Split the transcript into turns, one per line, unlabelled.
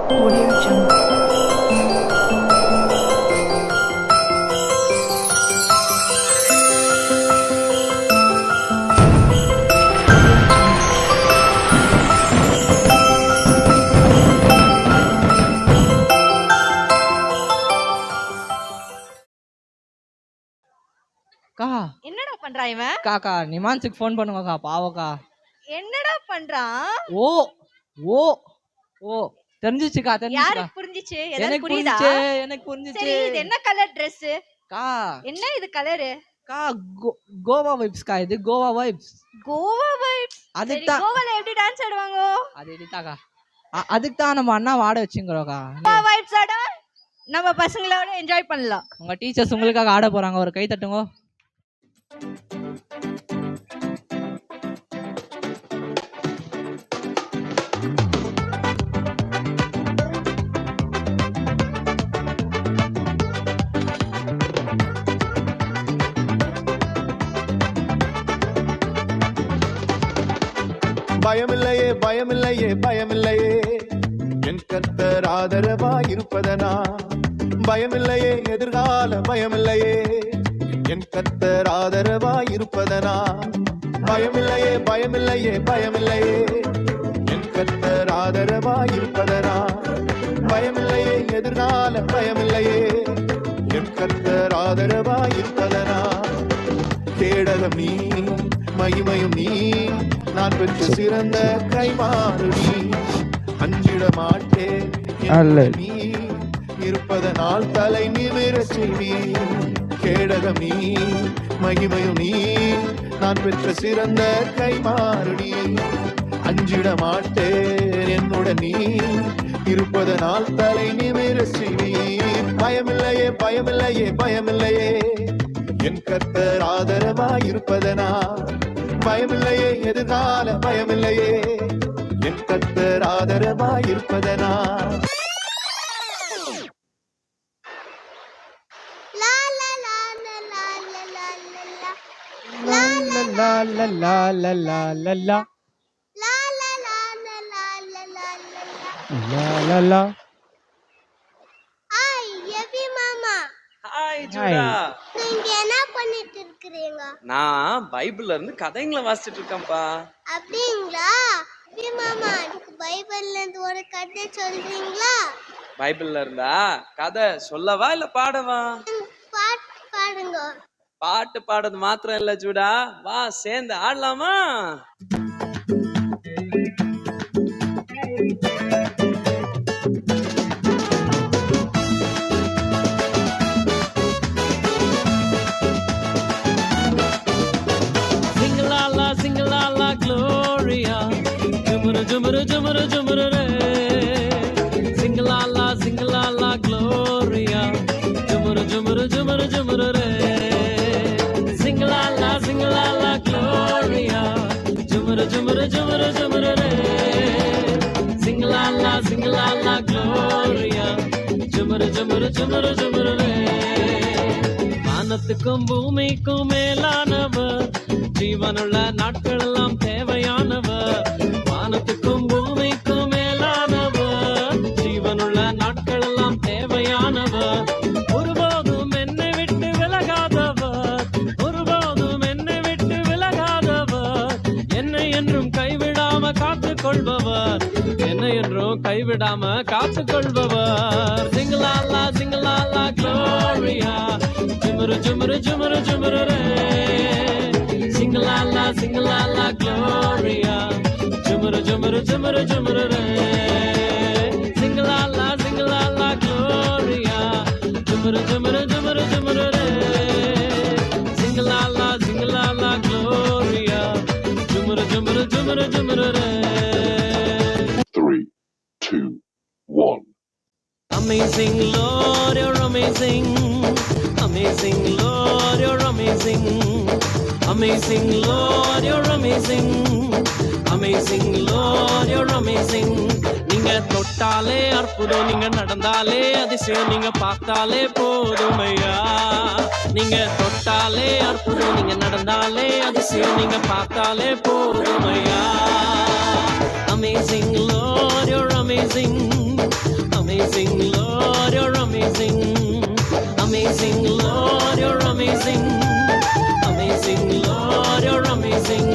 Audio Jungle.
அக்கா
என்னடா பண்றான் இவன்?
அக்கா நிமான்ஸுக்கு ஃபோன் பண்ணுங்கக்கா பாவக்கா.
என்னடா பண்றான்?
ஓ ஓ ஓ தெரிஞ்சிச்சுக்கா தெரிஞ்சிச்சுக்கா.
யாருக்கு புரிஞ்சிச்சு? ஏதாவது
எனக்கு
புரியுதா?
புரிஞ்சிச்சு எனக்கு புரிஞ்சிச்சு.
சரி, இது என்ன கலர் Dress?
அக்கா
என்ன இது கலரு?
அக்கா கோவா வைப்ஸ்க்கா, இது கோவா வைப்ஸ்.
கோவா வைப்ஸ். சரி,
அதுக்கு தான்
கோவால எப்படி டான்ஸ் ஆடுவாங்க?
அது எடிட்டாக்கா. அதுக்கு தான் நம்ம அண்ணா வாட வச்சுங்கிறோக்கா.
கோவா வைப்ஸ் ஆட நம்ம பசங்களோட என்ஜாய் பண்ணலாம்.
உங்க டீச்சர்ஸ் உங்களுக்காக ஆட போறாங்க, ஒரு கை தட்டுங்க.
பயமில்லையே பயமில்லையே பயமில்லையே என் கர்த்தர் ஆதரவாய் இருப்பதனா. பயமில்லையே எதிர்கால பயமில்லையே என் கர்த்தர் ஆதரவாய் இருப்பதனா. பயமில்லையே பயமில்லையே பயமில்லையே என் கர்த்தர் ஆதரவாய் இருப்பதனா. பயமில்லையே எதிர்கால பயமில்லையே என் கர்த்தர் ஆதரவாய் இருப்பதனா. கேடகம் நீ மகிமையும் நீ நான் பெற்ற சிறந்த கைமாறு நீ. அஞ்சிட மாட்டேன் நீ இருப்பதனால் தலை நிமிரச் செய்வி. கேடகம் நீ மகிமையும் நீ நான் பெற்ற சிறந்த கைமாறு நீ. அஞ்சிட மாட்டேன் என்னுடன் நீ இருப்பதனால் தலை நிமிரச் செய்வி. பயமில்லையே பயமில்லையே பயமில்லையே என் கர்த்தர் ஆதரவாய் இருப்பதனா. பயமில்லையே எதிர்கால பயமில்லையே என் கர்த்தர் ஆதரவாய் இருப்பதனா.
நீங்க என்ன பண்ணிட்டு இருக்கீங்க?
நான் பைபிள்ல இருந்து கதைங்களை வாசிச்சிட்டு இருக்கேன்ப்பா.
அப்படிங்களா? மாமா, எனக்கு பைபிள்ல இருந்து ஒரு கதை சொல்றீங்களா?
பைபிள்ல இருந்தா கதை சொல்லவா இல்ல பாடவா?
பாட்டு பாடுங்க.
பாட்டு பாடுறது மாத்திரம் இல்ல ஜூடா, வா சேர்ந்து ஆடலாமா? Jumuru jumuru jumuru re, singalala singalala gloria. Jumuru jumuru jumuru jumuru re, singalala singalala gloria. Jumuru jumuru jumuru jumuru re, singalala singalala gloria. Jumuru jumuru jumuru jumuru re. வானத்துக்கும் பூமிக்கும் மேலானவர், ஜீவனுள்ள நாட்கள் எல்லாம் தேவையானவர். வானத்துக்கும் பூமிக்கும் மேலானவர், ஜீவனுள்ள நாட்கள் எல்லாம் தேவையானவர். ஒருபோதும் என்னை விட்டு விலகாதவர், ஒருபோதும் என்னை விட்டு விலகாதவர். என்னை என்றும் கைவிடாம காத்துக் கொள்பவர், என்னை என்றும் கைவிடாம காத்துக் கொள்பவர். சிங்கலாலா சிங்கலாலா Gloria. ஜுமுரு ஜுமுரு ஜுமுரு ஜுமுரு ray, singalala singalala gloria. Jumuru jumuru jumuru jumuru re, singalala singalala gloria. Jumuru jumuru jumuru jumuru re, singalala singalala gloria. Jumuru jumuru jumuru jumuru re.
3, 2, 1.
Amazing Lord, you're amazing. Amazing Lord, you're amazing. Amazing Lord, you're amazing. Amazing Lord, you're amazing. நீங்க தொட்டாலே அற்புதம், நீங்க நடந்தாலே அதிசயம், நீங்க பார்த்தாலே போதுமையா. நீங்க தொட்டாலே அற்புதம், நீங்க நடந்தாலே அதிசயம், நீங்க பார்த்தாலே போதுமையா. Amazing Lord, you're amazing. Amazing Lord, you're amazing. Amazing Lord, you're amazing. Amazing Lord, you're amazing.